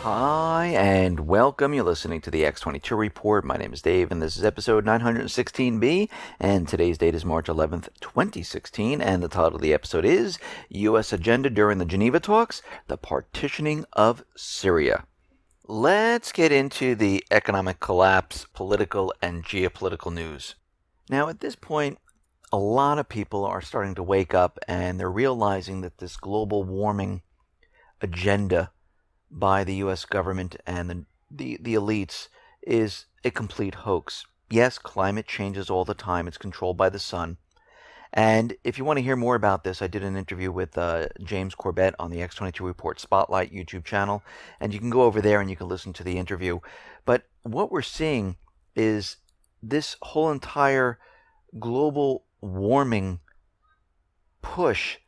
Hi, and welcome. You're listening to the X22 Report. My name is Dave, and this is episode 916B, and today's date is March 11th, 2016, and the title of the episode is U.S. Agenda During the Geneva Talks, the Partitioning of Syria. Let's get into the economic collapse, political, and geopolitical news. Now, at this point, a lot of people are starting to wake up, and they're realizing that this global warming agenda by the U.S. government and the elites is a complete hoax. Yes, climate changes all the time. It's controlled by the sun. And if you want to hear more about this, I did an interview with James Corbett on the X22 Report Spotlight YouTube channel, and you can go over there and you can listen to the interview. But what we're seeing is this whole entire global warming push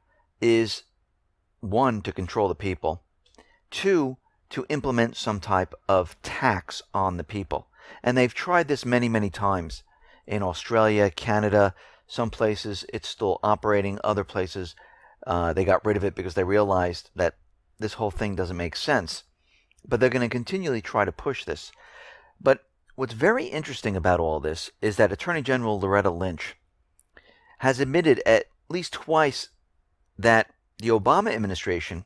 is, one, to control the people, two, to implement some type of tax on the people. And they've tried this many, many times. In Australia, Canada, some places it's still operating. Other places they got rid of it because they realized that this whole thing doesn't make sense. But they're going to continually try to push this. But what's very interesting about all this is that Attorney General Loretta Lynch has admitted at least twice that the Obama administration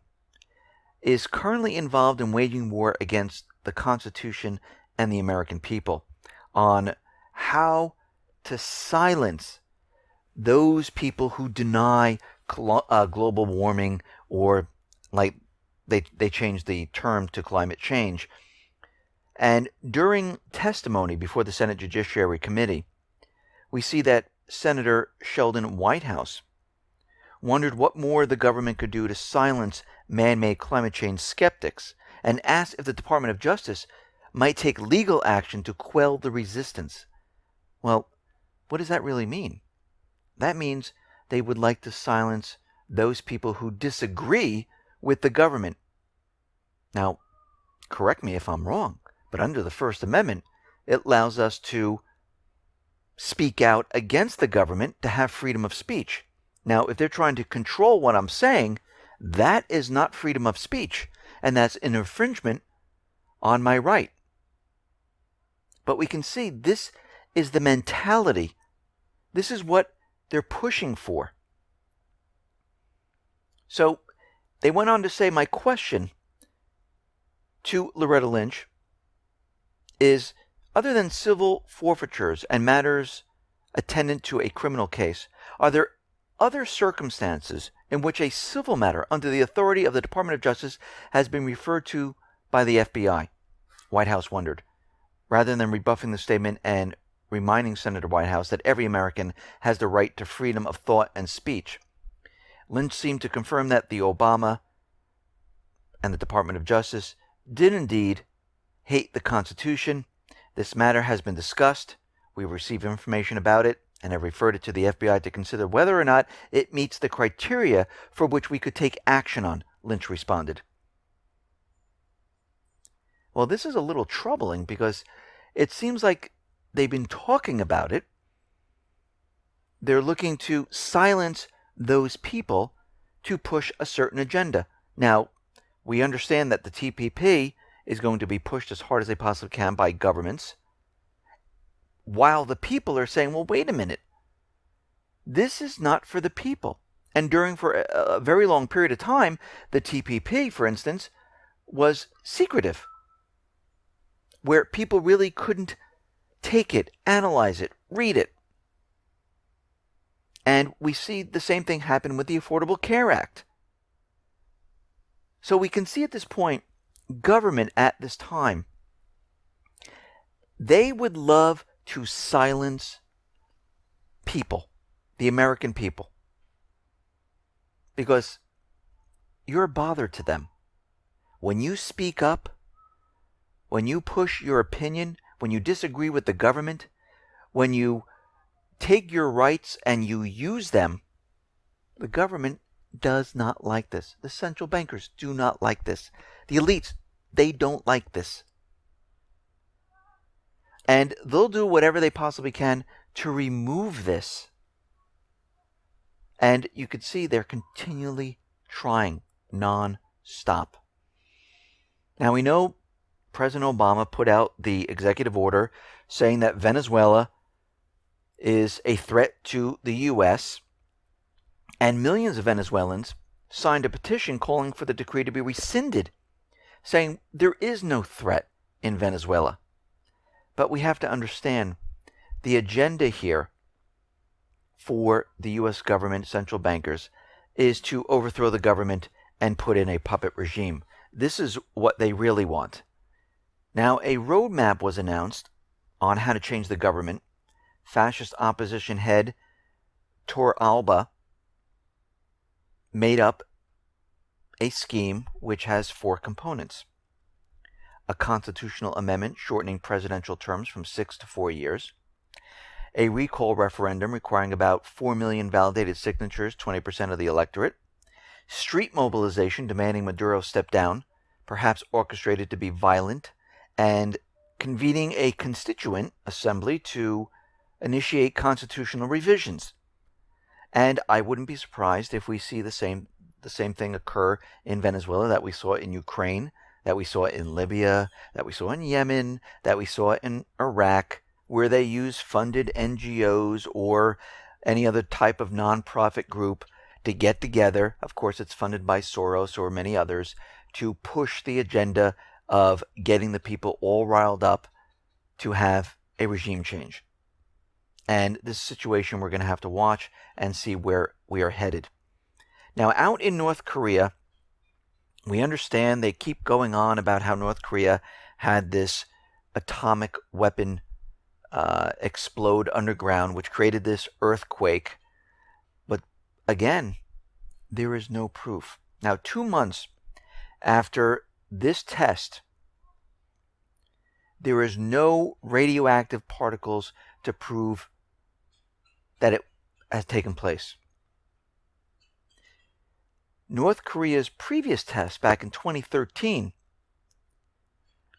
is currently involved in waging war against the Constitution and the American people on how to silence those people who deny global warming, or like they changed the term to climate change. And during testimony before the Senate Judiciary Committee, we see that Senator Sheldon Whitehouse wondered what more the government could do to silence man-made climate change skeptics, and asked if the Department of Justice might take legal action to quell the resistance. Well, what does that really mean? That means they would like to silence those people who disagree with the government. Now, correct me if I'm wrong, but under the First Amendment, it allows us to speak out against the government, to have freedom of speech. Now, if they're trying to control what I'm saying, that is not freedom of speech, and that's an infringement on my right. But we can see this is the mentality. This is what they're pushing for. So they went on to say, my question to Loretta Lynch is, other than civil forfeitures and matters attendant to a criminal case, are there other circumstances in which a civil matter under the authority of the Department of Justice has been referred to by the FBI? Whitehouse wondered, rather than rebuffing the statement and reminding Senator Whitehouse that every American has the right to freedom of thought and speech. Lynch seemed to confirm that the Obama and the Department of Justice did indeed hate the Constitution. This matter has been discussed. We received information about it, and have referred it to the FBI to consider whether or not it meets the criteria for which we could take action on, Lynch responded. Well, this is a little troubling because it seems like they've been talking about it. They're looking to silence those people to push a certain agenda. Now, we understand that the TPP is going to be pushed as hard as they possibly can by governments, while the people are saying, well, wait a minute. This is not for the people. And for a very long period of time, the TPP, for instance, was secretive, where people really couldn't take it, analyze it, read it. And we see the same thing happen with the Affordable Care Act. So we can see at this point, government at this time, they would love to silence people, the American people, because you're a bother to them. When you speak up, when you push your opinion, when you disagree with the government, when you take your rights and you use them, the government does not like this. The central bankers do not like this. The elites, they don't like this. And they'll do whatever they possibly can to remove this. And you can see they're continually trying non-stop. Now we know President Obama put out the executive order saying that Venezuela is a threat to the U.S., and millions of Venezuelans signed a petition calling for the decree to be rescinded, saying there is no threat in Venezuela. But we have to understand the agenda here for the U.S. government, central bankers, is to overthrow the government and put in a puppet regime. This is what they really want. Now, a roadmap was announced on how to change the government. Fascist opposition head Torralba made up a scheme which has 4 components. A constitutional amendment shortening presidential terms from 6 to 4 years. A recall referendum requiring about 4 million validated signatures, 20% of the electorate. Street mobilization demanding Maduro step down, perhaps orchestrated to be violent, and convening a constituent assembly to initiate constitutional revisions. And I wouldn't be surprised if we see the same thing occur in Venezuela that we saw in Ukraine, that we saw in Libya, that we saw in Yemen, that we saw in Iraq, where they use funded NGOs or any other type of nonprofit group to get together. Of course, it's funded by Soros or many others to push the agenda of getting the people all riled up to have a regime change. And this situation we're going to have to watch and see where we are headed. Now, out in North Korea, we understand they keep going on about how North Korea had this atomic weapon explode underground, which created this earthquake. But again, there is no proof. Now, 2 months after this test, there is no radioactive particles to prove that it has taken place. North Korea's previous test back in 2013,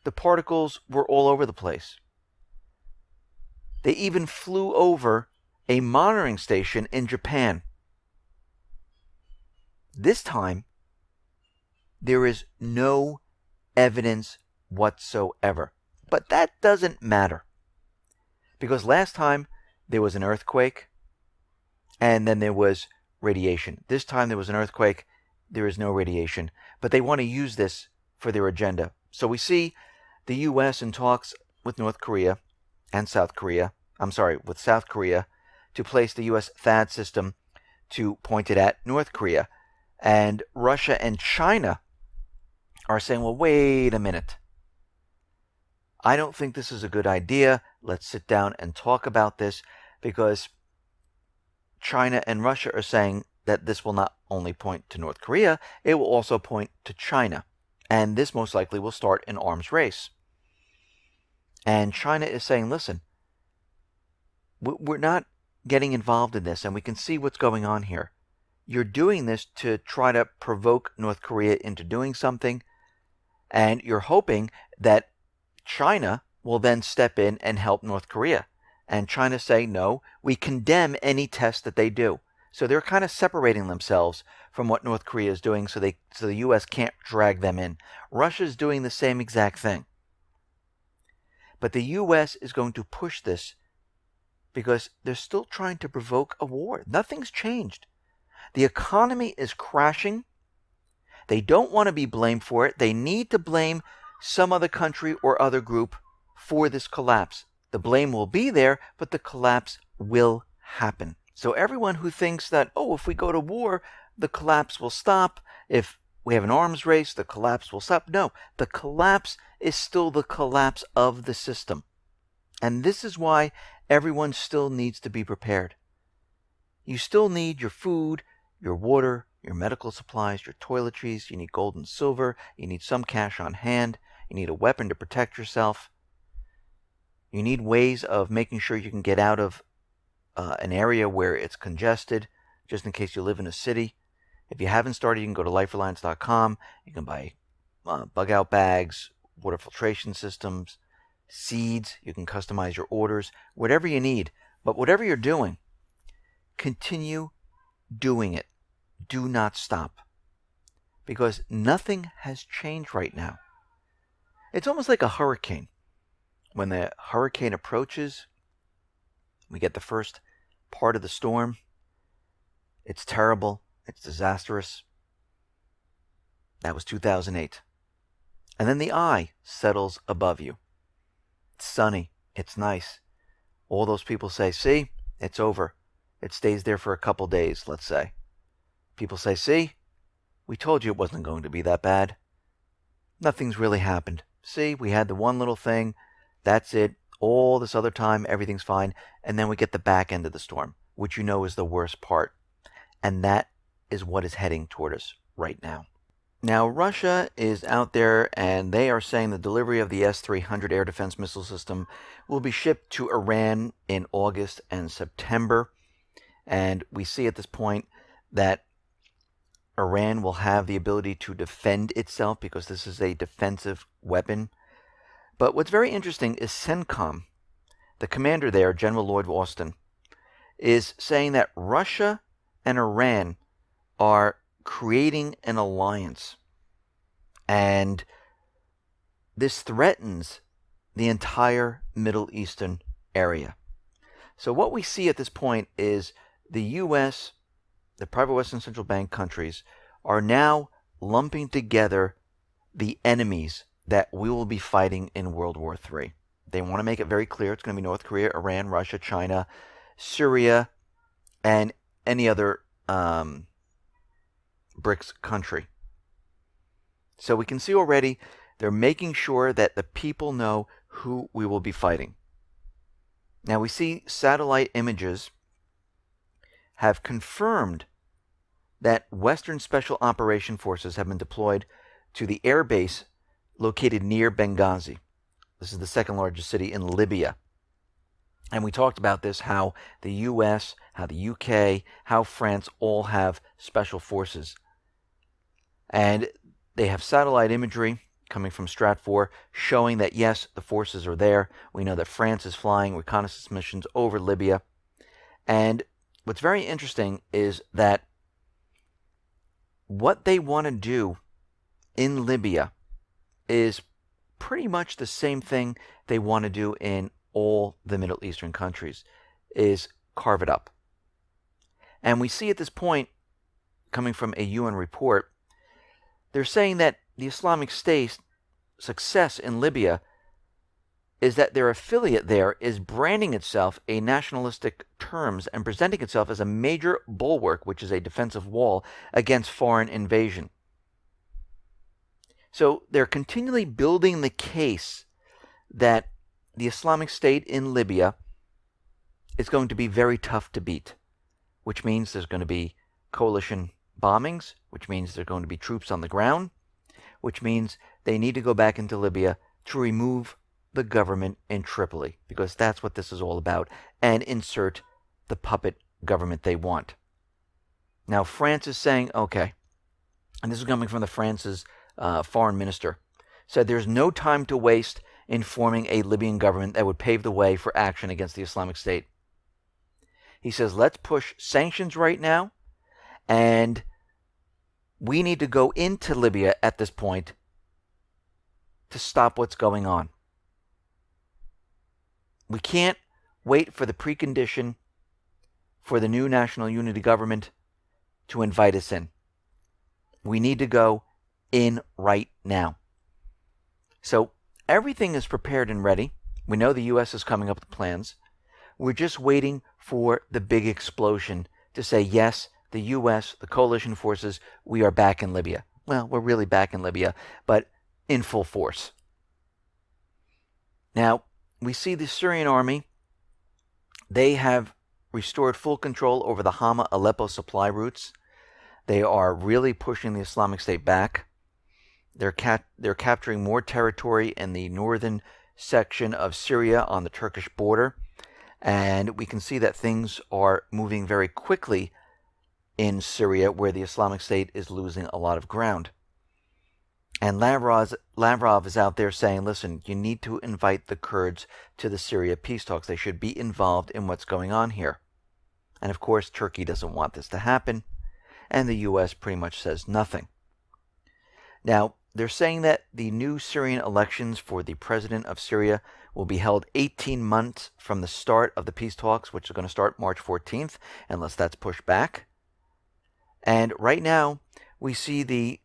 the particles were all over the place. They even flew over a monitoring station in Japan. This time, there is no evidence whatsoever. But that doesn't matter. Because last time, there was an earthquake, and then there was radiation. This time, there was an earthquake, there is no radiation. But they want to use this for their agenda. So we see the U.S. in talks with North Korea and South Korea, with South Korea, to place the U.S. THAAD system to point it at North Korea. And Russia and China are saying, well, wait a minute. I don't think this is a good idea. Let's sit down and talk about this, because China and Russia are saying that this will not only point to North Korea, it will also point to China. And this most likely will start an arms race. And China is saying, listen, we're not getting involved in this, and we can see what's going on here. You're doing this to try to provoke North Korea into doing something, and you're hoping that China will then step in and help North Korea. And China say, no, we condemn any test that they do. So they're kind of separating themselves from what North Korea is doing, so the U.S. can't drag them in. Russia's doing the same exact thing. But the U.S. is going to push this because they're still trying to provoke a war. Nothing's changed. The economy is crashing. They don't want to be blamed for it. They need to blame some other country or other group for this collapse. The blame will be there, but the collapse will happen. So everyone who thinks that, if we go to war, the collapse will stop. If we have an arms race, the collapse will stop. No, the collapse is still the collapse of the system. And this is why everyone still needs to be prepared. You still need your food, your water, your medical supplies, your toiletries. You need gold and silver. You need some cash on hand. You need a weapon to protect yourself. You need ways of making sure you can get out of an area where it's congested, just in case you live in a city. If you haven't started, you can go to lifereliance.com. You can buy bug out bags, water filtration systems, seeds. You can customize your orders, whatever you need. But whatever you're doing, continue doing it. Do not stop. Because nothing has changed right now. It's almost like a hurricane. When the hurricane approaches, we get the first part of the storm. It's terrible. It's disastrous. That was 2008. And then the eye settles above you. It's sunny. It's nice. All those people say, see, it's over. It stays there for a couple days, let's say. People say, see, we told you it wasn't going to be that bad. Nothing's really happened. See, we had the one little thing. That's it. All this other time, everything's fine. And then we get the back end of the storm, which you know is the worst part. And that is what is heading toward us right now. Now, Russia is out there, and they are saying the delivery of the S-300 air defense missile system will be shipped to Iran in August and September. And we see at this point that Iran will have the ability to defend itself because this is a defensive weapon. But what's very interesting is CENTCOM, the commander there, General Lloyd Austin, is saying that Russia and Iran are creating an alliance. And this threatens the entire Middle Eastern area. So what we see at this point is the U.S., the private Western Central Bank countries, are now lumping together the enemies that we will be fighting in World War III. They want to make it very clear it's going to be North Korea, Iran, Russia, China, Syria, and any other BRICS country. So we can see already they're making sure that the people know who we will be fighting. Now we see satellite images have confirmed that Western Special Operation Forces have been deployed to the air base located near Benghazi. This is the second largest city in Libya. And we talked about this, how the US, how the UK, how France all have special forces. And they have satellite imagery coming from Stratfor showing that, yes, the forces are there. We know that France is flying reconnaissance missions over Libya. And what's very interesting is that what they want to do in Libya is pretty much the same thing they want to do in all the Middle Eastern countries, is carve it up. And we see at this point, coming from a UN report, they're saying that the Islamic State's success in Libya is that their affiliate there is branding itself a nationalistic terms and presenting itself as a major bulwark, which is a defensive wall against foreign invasion. So they're continually building the case that the Islamic State in Libya is going to be very tough to beat, which means there's going to be coalition bombings, which means there are going to be troops on the ground, which means they need to go back into Libya to remove the government in Tripoli, because that's what this is all about, and insert the puppet government they want. Now, France is saying, okay, and this is coming from the France's foreign minister, said there's no time to waste in forming a Libyan government that would pave the way for action against the Islamic State. He says, let's push sanctions right now, and we need to go into Libya at this point to stop what's going on. We can't wait for the precondition for the new national unity government to invite us in. We need to go in right now. So everything is prepared and ready. We know the U.S. is coming up with plans. We're just waiting for the big explosion to say, yes, the U.S., the coalition forces, we are back in Libya. Well, we're really back in Libya, but in full force. Now, we see the Syrian army. They have restored full control over the Hama-Aleppo supply routes. They are really pushing the Islamic State back. They're capturing more territory in the northern section of Syria on the Turkish border. And we can see that things are moving very quickly in Syria, where the Islamic State is losing a lot of ground. And Lavrov is out there saying, listen, you need to invite the Kurds to the Syria peace talks. They should be involved in what's going on here. And of course, Turkey doesn't want this to happen. And the U.S. pretty much says nothing. Now, they're saying that the new Syrian elections for the president of Syria will be held 18 months from the start of the peace talks, which are going to start March 14th, unless that's pushed back. And right now, we see the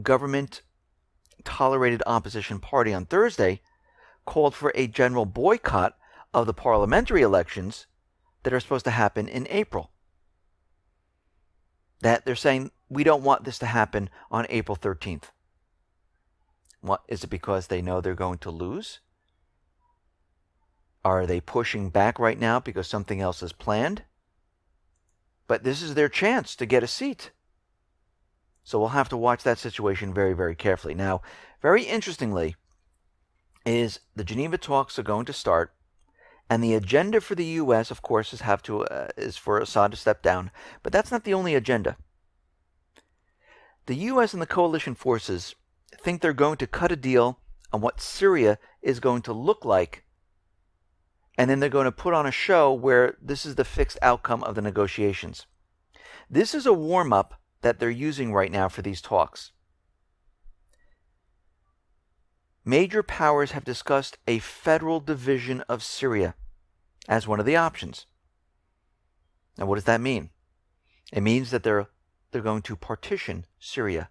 government-tolerated opposition party on Thursday called for a general boycott of the parliamentary elections that are supposed to happen in April. That they're saying, we don't want this to happen on April 13th. What, is it because they know they're going to lose? Are they pushing back right now because something else is planned? But this is their chance to get a seat. So we'll have to watch that situation very, very carefully. Now, very interestingly, is the Geneva talks are going to start, and the agenda for the U.S., of course, is for Assad to step down. But that's not the only agenda. The U.S. and the coalition forces think they're going to cut a deal on what Syria is going to look like, and then they're going to put on a show where this is the fixed outcome of the negotiations. This is a warm-up that they're using right now for these talks. Major powers have discussed a federal division of Syria as one of the options. Now, what does that mean? It means that they're going to partition Syria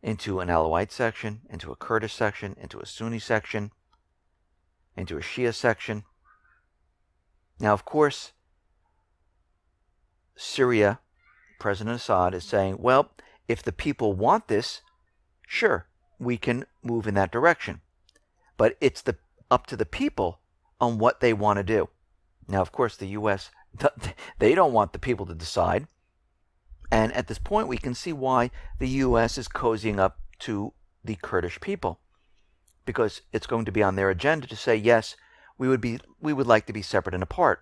into an Alawite section, into a Kurdish section, into a Sunni section, into a Shia section. Now, of course, Syria, President Assad is saying, well, if the people want this, sure, we can move in that direction. But it's up to the people on what they want to do. Now, of course, the U.S., they don't want the people to decide. And at this point, we can see why the U.S. is cozying up to the Kurdish people. Because it's going to be on their agenda to say, yes, we would like to be separate and apart.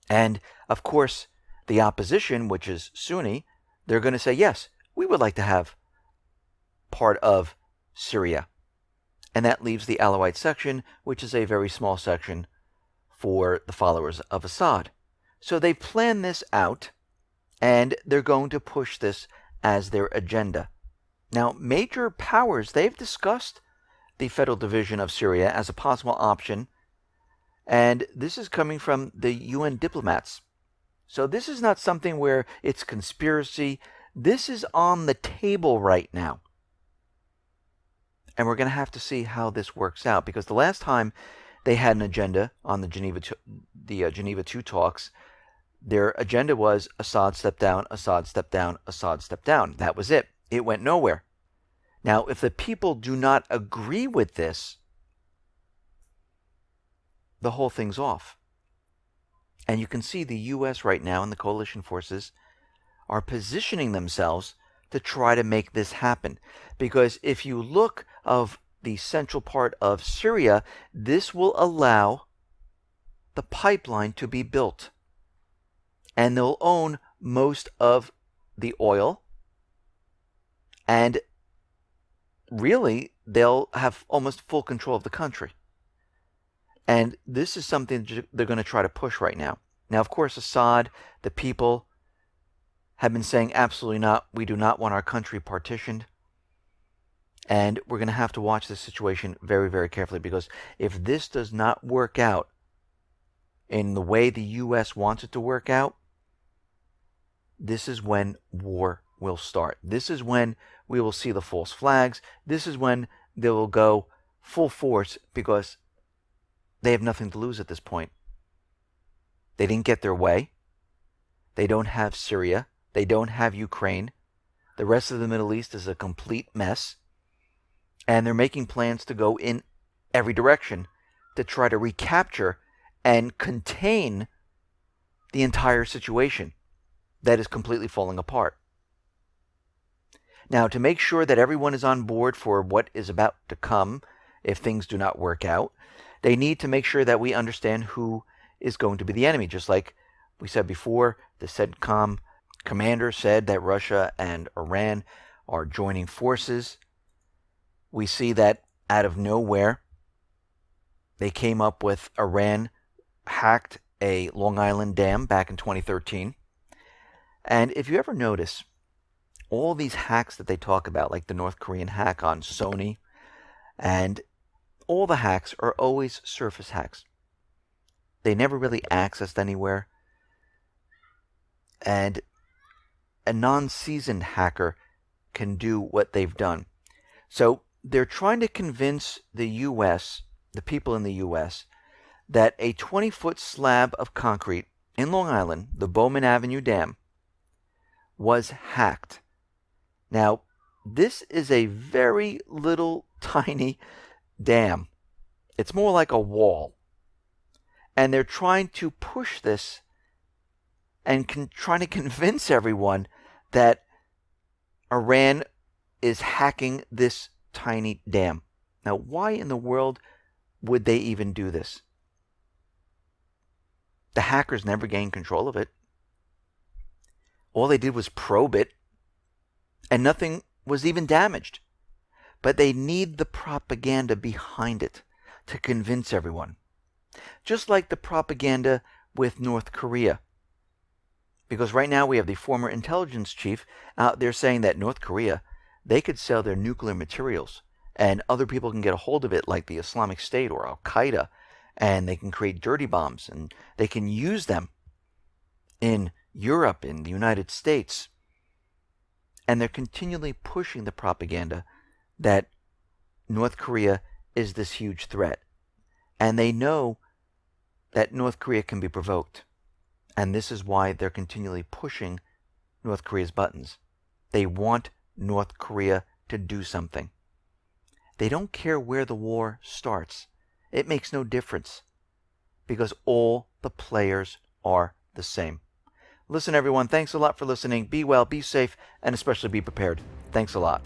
And, of course, the opposition, which is Sunni, they're going to say, yes, we would like to have part of Syria. And that leaves the Alawite section, which is a very small section for the followers of Assad. So they plan this out, and they're going to push this as their agenda. Now, major powers, they've discussed the federal division of Syria as a possible option, and this is coming from the UN diplomats. So this is not something where it's conspiracy. This is on the table right now. And we're going to have to see how this works out, because the last time they had an agenda on the Geneva 2 talks, their agenda was Assad step down, Assad step down, Assad step down. That was it. It went nowhere. Now, if the people do not agree with this, the whole thing's off. And you can see the U.S. right now and the coalition forces are positioning themselves to try to make this happen. Because if you look of the central part of Syria, this will allow the pipeline to be built. And they'll own most of the oil. And really, they'll have almost full control of the country. And this is something they're going to try to push right now. Now, of course, Assad, the people, have been saying absolutely not. We do not want our country partitioned. And we're going to have to watch this situation very, very carefully, because if this does not work out in the way the U.S. wants it to work out, this is when war will start. This is when we will see the false flags. This is when they will go full force, because they have nothing to lose at this point. They didn't get their way. They don't have Syria. They don't have Ukraine. The rest of the Middle East is a complete mess. And they're making plans to go in every direction to try to recapture and contain the entire situation that is completely falling apart. Now, to make sure that everyone is on board for what is about to come, if things do not work out, they need to make sure that we understand who is going to be the enemy. Just like we said before, the CENTCOM commander said that Russia and Iran are joining forces. We see that out of nowhere, they came up with Iran hacked a Long Island dam back in 2013. And if you ever notice, all these hacks that they talk about, like the North Korean hack on Sony, and all the hacks are always surface hacks. They never really accessed anywhere. And a non-seasoned hacker can do what they've done. So they're trying to convince the U.S., the people in the U.S., that a 20-foot slab of concrete in Long Island, the Bowman Avenue Dam, was hacked. Now, this is a very little tiny dam. It's more like a wall. And they're trying to push this and trying to convince everyone that Iran is hacking this tiny dam. Now, why in the world would they even do this? The hackers never gained control of it. All they did was probe it, and nothing was even damaged. But they need the propaganda behind it to convince everyone. Just like the propaganda with North Korea. Because right now we have the former intelligence chief out there saying that North Korea, they could sell their nuclear materials and other people can get a hold of it, like the Islamic State or Al-Qaeda, and they can create dirty bombs and they can use them in Europe, in the United States. And they're continually pushing the propaganda that North Korea is this huge threat. And they know that North Korea can be provoked. And this is why they're continually pushing North Korea's buttons. They want North Korea to do something. They don't care where the war starts. It makes no difference. Because all the players are the same. Listen, everyone, thanks a lot for listening. Be well, be safe, and especially be prepared. Thanks a lot.